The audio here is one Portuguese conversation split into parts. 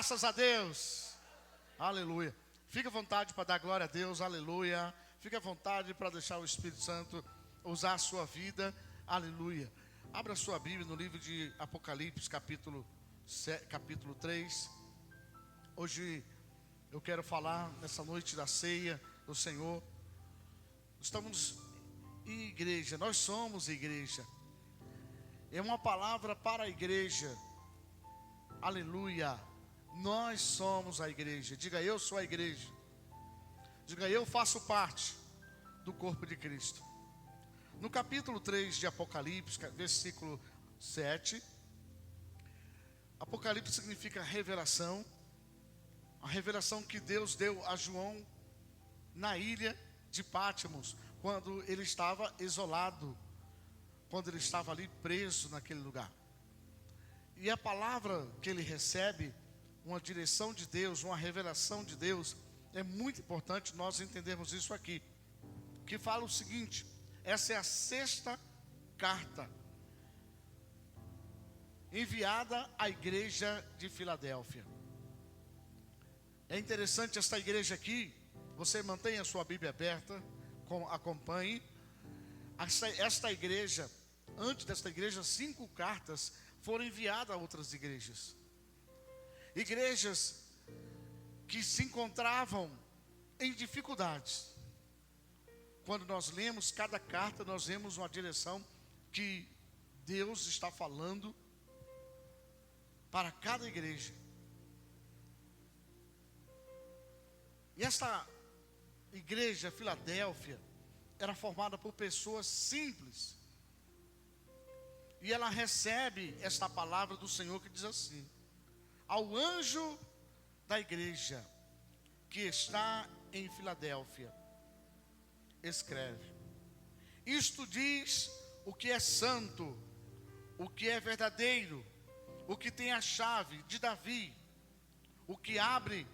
Graças a Deus. Aleluia. Fique à vontade para dar glória a Deus. Aleluia. Fique à vontade para deixar o Espírito Santo usar a sua vida. Aleluia. Abra sua Bíblia no livro de Apocalipse, capítulo 3. Hoje eu quero falar nessa noite da ceia do Senhor. Estamos em igreja, nós somos igreja. É uma palavra para a igreja. Aleluia. Nós somos a igreja. Diga, eu sou a igreja. Diga, eu faço parte do corpo de Cristo. No capítulo 3 de Apocalipse, versículo 7. Apocalipse significa revelação. A revelação que Deus deu a João na ilha de Patmos, quando ele estava isolado, quando ele estava ali preso naquele lugar. E a palavra que ele recebe, uma direção de Deus, uma revelação de Deus, é muito importante nós entendermos isso aqui, que fala o seguinte: essa é a 6ª carta enviada à igreja de Filadélfia. É interessante esta igreja aqui. Você mantenha a sua Bíblia aberta, acompanhe. Esta igreja, antes desta igreja, 5 cartas foram enviadas a outras igrejas. Igrejas que se encontravam em dificuldades. Quando nós lemos cada carta, nós vemos uma direção que Deus está falando para cada igreja. E esta igreja, Filadélfia, era formada por pessoas simples. E ela recebe esta palavra do Senhor que diz assim: ao anjo da igreja que está em Filadélfia, escreve: isto diz o que é santo, o que é verdadeiro, o que tem a chave de Davi, o que abre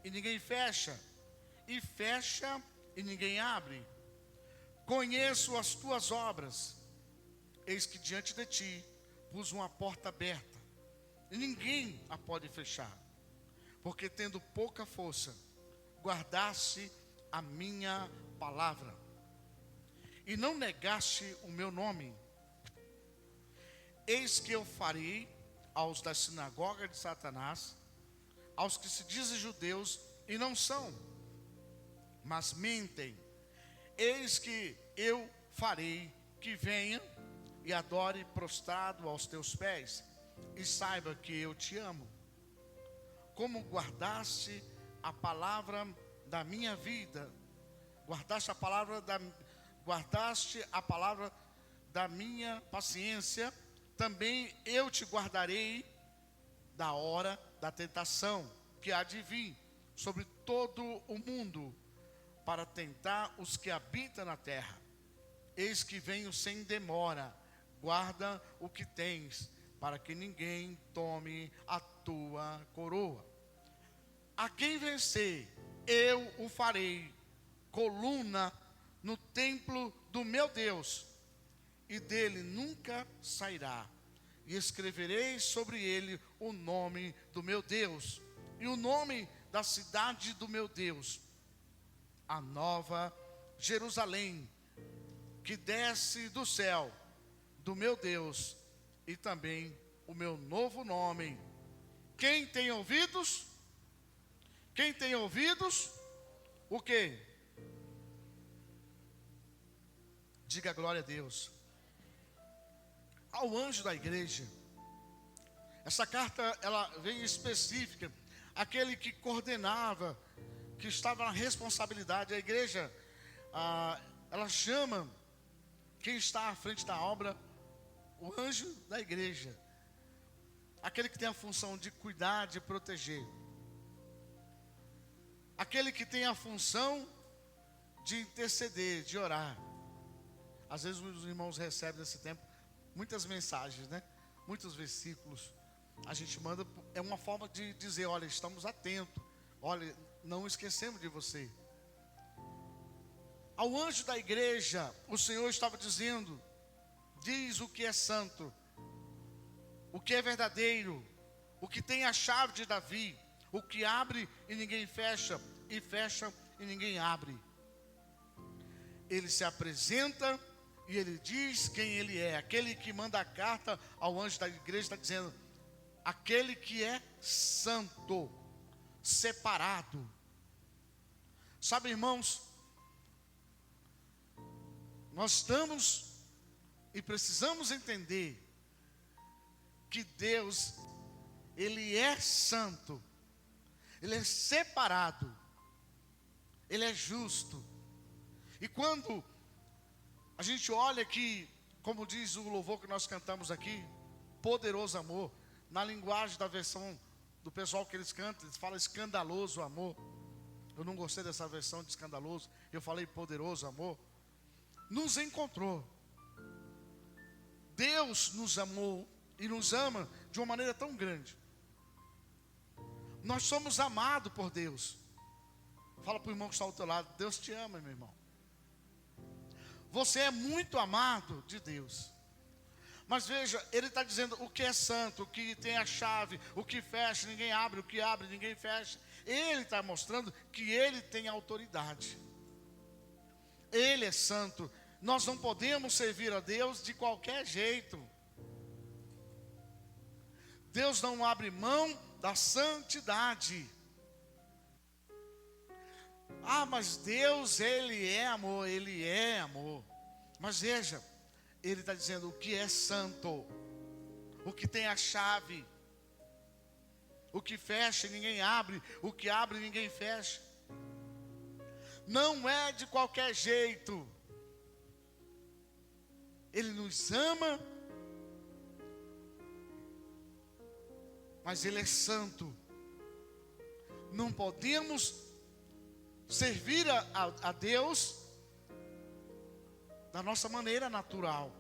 e ninguém fecha, e fecha e ninguém abre. Conheço as tuas obras. Eis que diante de ti pus uma porta aberta, e ninguém a pode fechar, porque tendo pouca força, guardaste a minha palavra, e não negaste o meu nome. Eis que eu farei aos da sinagoga de Satanás, aos que se dizem judeus e não são, mas mentem. Eis que eu farei que venha e adore prostrado aos teus pés, e saiba que eu te amo. Como guardaste a palavra da minha vida, guardaste a palavra da minha paciência, também eu te guardarei da hora da tentação que há de vir sobre todo o mundo, para tentar os que habitam na terra. Eis que venho sem demora. Guarda o que tens, para que ninguém tome a tua coroa. A quem vencer, eu o farei coluna no templo do meu Deus, e dele nunca sairá. E escreverei sobre ele o nome do meu Deus, e o nome da cidade do meu Deus, a nova Jerusalém, que desce do céu do meu Deus, e também o meu novo nome. Quem tem ouvidos? Quem tem ouvidos? O quê? Diga glória a Deus. Ao anjo da igreja, essa carta ela vem específica, aquele que coordenava, que estava na responsabilidade. A igreja, ela chama quem está à frente da obra o anjo da igreja, aquele que tem a função de cuidar, de proteger, aquele que tem a função de interceder, de orar. Às vezes os irmãos recebem nesse tempo muitas mensagens, né? Muitos versículos. A gente manda, é uma forma de dizer: olha, estamos atentos, olha, não esquecemos de você. Ao anjo da igreja, o Senhor estava dizendo: diz o que é santo, o que é verdadeiro, o que tem a chave de Davi, o que abre e ninguém fecha, e fecha e ninguém abre. Ele se apresenta e ele diz quem ele é. Aquele que manda a carta ao anjo da igreja está dizendo: aquele que é santo, separado. Sabe, irmãos, nós estamos e precisamos entender que Deus, Ele é santo, Ele é separado, Ele é justo. E quando a gente olha que, como diz o louvor que nós cantamos aqui, poderoso amor, na linguagem da versão do pessoal que eles cantam, eles falam escandaloso amor. Eu não gostei dessa versão de escandaloso, eu falei poderoso amor. Nos encontrou. Deus nos amou e nos ama de uma maneira tão grande. Nós somos amados por Deus. Fala para o irmão que está ao teu lado: Deus te ama, meu irmão. Você é muito amado de Deus. Mas veja, Ele está dizendo o que é santo, o que tem a chave, o que fecha, ninguém abre, o que abre, ninguém fecha. Ele está mostrando que Ele tem autoridade. Ele é santo. Nós não podemos servir a Deus de qualquer jeito. Deus não abre mão da santidade. Ah, mas Deus, Ele é amor, Ele é amor. Mas veja, Ele está dizendo o que é santo, o que tem a chave, o que fecha e ninguém abre, o que abre e ninguém fecha. Não é de qualquer jeito. Ele nos ama, mas Ele é santo. Não podemos servir a Deus da nossa maneira natural.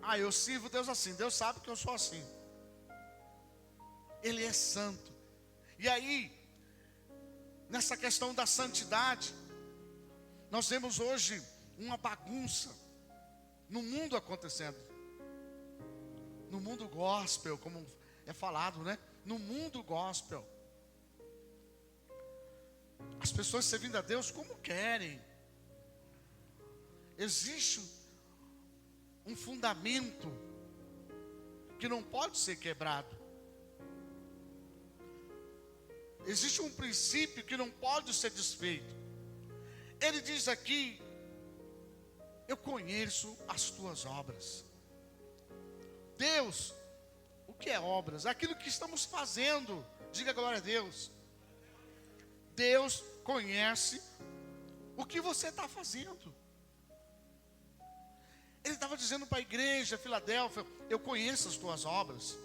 Ah, eu sirvo Deus assim, Deus sabe que eu sou assim. Ele é santo. E aí, nessa questão da santidade, nós vemos hoje uma bagunça no mundo acontecendo. No mundo gospel, como é falado, né? No mundo gospel. As pessoas servindo a Deus como querem. Existe um fundamento que não pode ser quebrado. Existe um princípio que não pode ser desfeito. Ele diz aqui: eu conheço as tuas obras. Deus, o que é obras? Aquilo que estamos fazendo. Diga glória a Deus. Deus conhece o que você está fazendo. Ele estava dizendo para a igreja Filadélfia: eu conheço as tuas obras.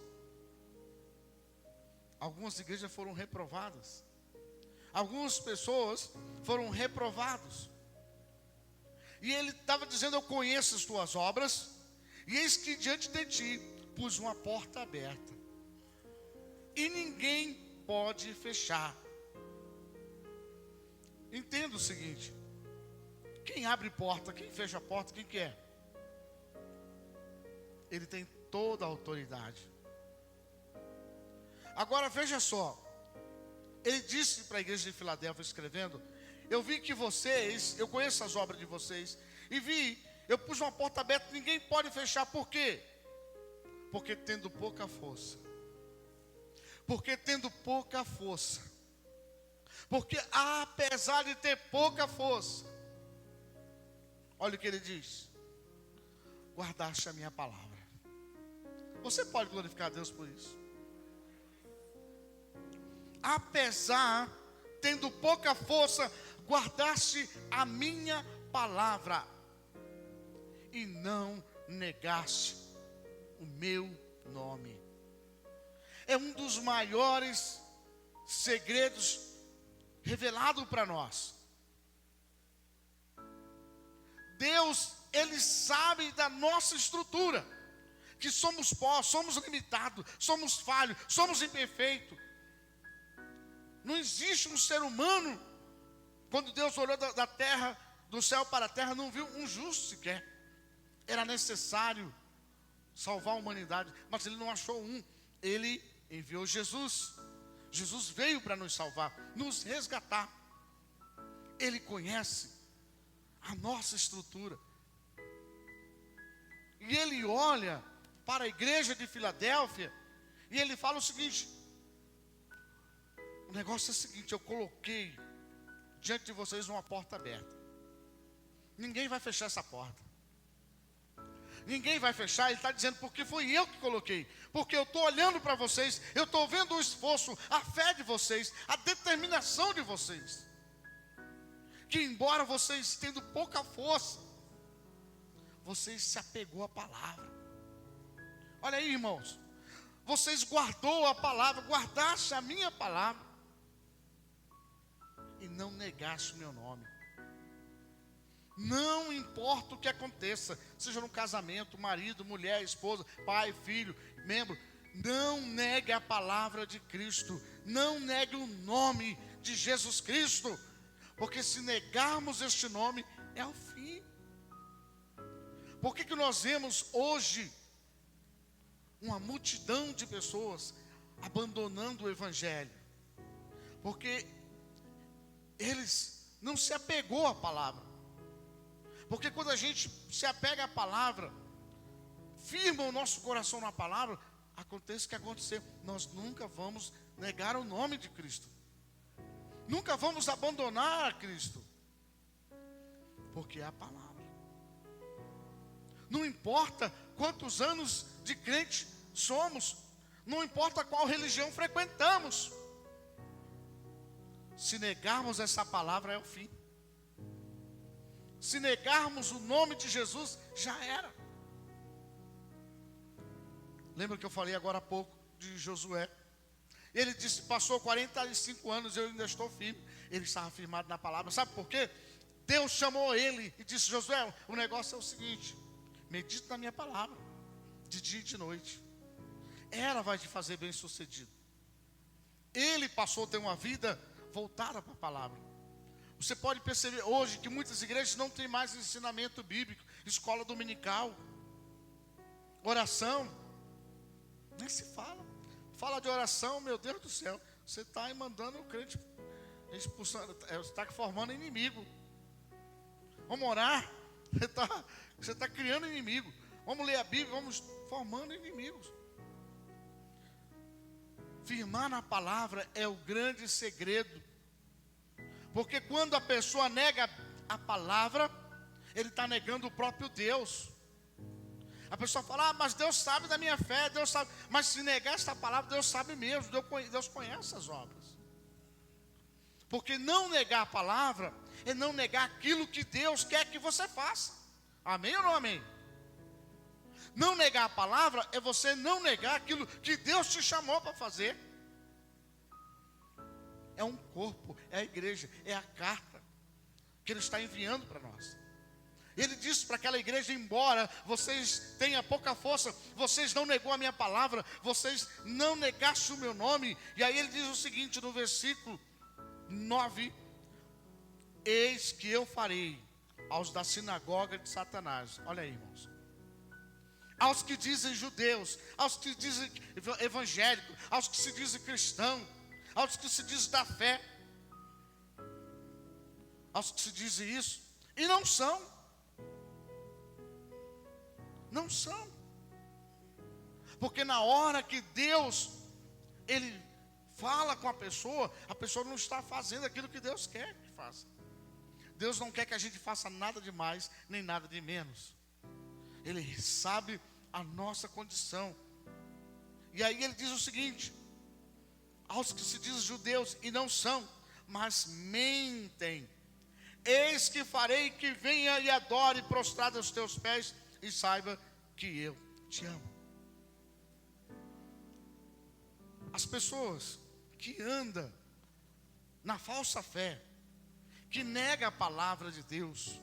Algumas igrejas foram reprovadas. Algumas pessoas foram reprovados. E ele estava dizendo: eu conheço as tuas obras, e eis que diante de ti pus uma porta aberta, e ninguém pode fechar. Entenda o seguinte: quem abre porta, quem fecha a porta, quem que é? Ele tem toda a autoridade. Agora veja só, ele disse para a igreja de Filadélfia, escrevendo: eu vi que vocês, eu conheço as obras de vocês, e vi, eu pus uma porta aberta, ninguém pode fechar. Por quê? Porque tendo pouca força. Porque tendo pouca força. Porque apesar de ter pouca força, olha o que ele diz: guardaste a minha palavra. Você pode glorificar a Deus por isso? Apesar, tendo pouca força, guardaste a minha palavra e não negaste o meu nome. É um dos maiores segredos revelado para nós. Deus, Ele sabe da nossa estrutura, que somos pó, somos limitados, somos falhos, somos imperfeitos. Não existe um ser humano, quando Deus olhou da terra, do céu para a terra, não viu um justo sequer. Era necessário salvar a humanidade, mas Ele não achou um. Ele enviou Jesus. Jesus veio para nos salvar, nos resgatar. Ele conhece a nossa estrutura. E Ele olha para a igreja de Filadélfia e Ele fala o seguinte: o negócio é o seguinte, eu coloquei diante de vocês uma porta aberta. Ninguém vai fechar essa porta. Ninguém vai fechar. Ele está dizendo, porque fui eu que coloquei. Porque eu estou olhando para vocês, eu estou vendo o esforço, a fé de vocês, a determinação de vocês. Que embora vocês tendo pouca força, vocês se apegou à palavra. Olha aí, irmãos. Vocês guardou a palavra, guardaste a minha palavra. E não negaste o meu nome. Não importa o que aconteça, seja no casamento, marido, mulher, esposa, pai, filho, membro, não negue a palavra de Cristo, não negue o nome de Jesus Cristo, porque se negarmos este nome, é o fim. Por que nós vemos hoje uma multidão de pessoas abandonando o Evangelho? Porque eles não se apegou à palavra. Porque quando a gente se apega à palavra, firma o nosso coração na palavra, acontece o que acontecer, nós nunca vamos negar o nome de Cristo. Nunca vamos abandonar a Cristo. Porque é a palavra. Não importa quantos anos de crente somos, não importa qual religião frequentamos, se negarmos essa palavra é o fim. Se negarmos o nome de Jesus, já era. Lembra que eu falei agora há pouco de Josué? Ele disse, passou 45 anos, eu ainda estou firme. Ele estava firmado na palavra. Sabe por quê? Deus chamou ele e disse, Josué, o negócio é o seguinte, medita na minha palavra, de dia e de noite. Ela vai te fazer bem sucedido. Ele passou a ter uma vida voltada para a palavra. Você pode perceber hoje que muitas igrejas não têm mais ensinamento bíblico, escola dominical, oração, nem se fala. Fala de oração, meu Deus do céu, você está aí mandando o crente, expulsando, você está formando inimigo. Vamos orar, você está criando inimigo. Vamos ler a Bíblia, vamos formando inimigos. Firmar na palavra é o grande segredo. Porque quando a pessoa nega a palavra, ele está negando o próprio Deus. A pessoa fala, mas Deus sabe da minha fé, Deus sabe. Mas se negar esta palavra, Deus sabe mesmo, Deus conhece as obras. Porque não negar a palavra é não negar aquilo que Deus quer que você faça. Amém ou não amém? Não negar a palavra é você não negar aquilo que Deus te chamou para fazer. É um corpo, é a igreja, é a carta que Ele está enviando para nós. Ele disse para aquela igreja, embora vocês tenham pouca força, vocês não negou a minha palavra, vocês não negaste o meu nome. E aí ele diz o seguinte no versículo 9: eis que eu farei aos da sinagoga de Satanás. Olha aí, irmãos. Aos que dizem judeus, aos que dizem evangélicos, aos que se dizem cristão, aos que se dizem da fé, aos que se dizem isso, e não são. Não são. Porque na hora que Deus, Ele fala com a pessoa não está fazendo aquilo que Deus quer que faça. Deus não quer que a gente faça nada de mais, nem nada de menos. Ele sabe a nossa condição. E aí ele diz o seguinte: aos que se dizem judeus e não são, mas mentem, eis que farei que venha e adore prostrado aos teus pés, e saiba que eu te amo. As pessoas que andam na falsa fé, que nega a palavra de Deus,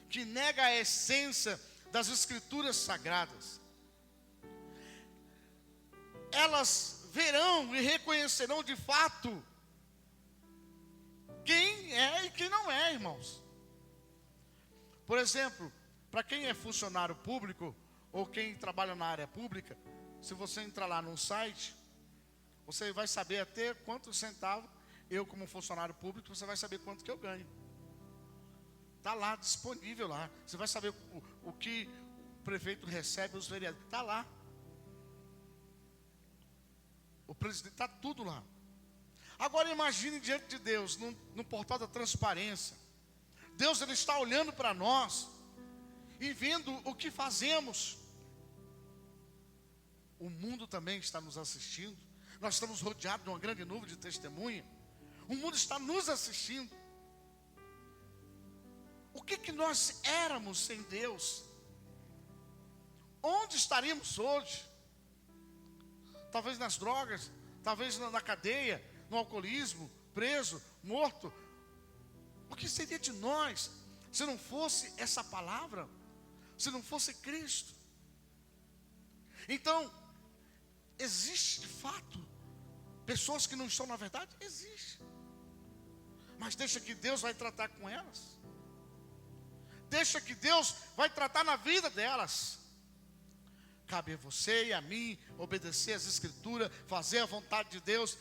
que nega a essência das escrituras sagradas, elas verão e reconhecerão de fato quem é e quem não é, irmãos. Por exemplo, para quem é funcionário público ou quem trabalha na área pública, se você entrar lá num site, você vai saber até quantos centavos, eu como funcionário público, você vai saber quanto que eu ganho. Está lá, disponível lá. Você vai saber o que o prefeito recebe, os vereadores. Está lá. O presidente, está tudo lá. Agora imagine diante de Deus, no portal da transparência. Deus, Ele está olhando para nós e vendo o que fazemos. O mundo também está nos assistindo. Nós estamos rodeados de uma grande nuvem de testemunha. O mundo está nos assistindo. O que nós éramos sem Deus? Onde estaríamos hoje? Talvez nas drogas, talvez na cadeia, no alcoolismo, preso, morto. O que seria de nós se não fosse essa palavra? Se não fosse Cristo? Então, existe de fato pessoas que não estão na verdade? Existe. Mas deixa que Deus vai tratar com elas. Deixa que Deus vai tratar na vida delas. Cabe a você e a mim obedecer às Escrituras, fazer a vontade de Deus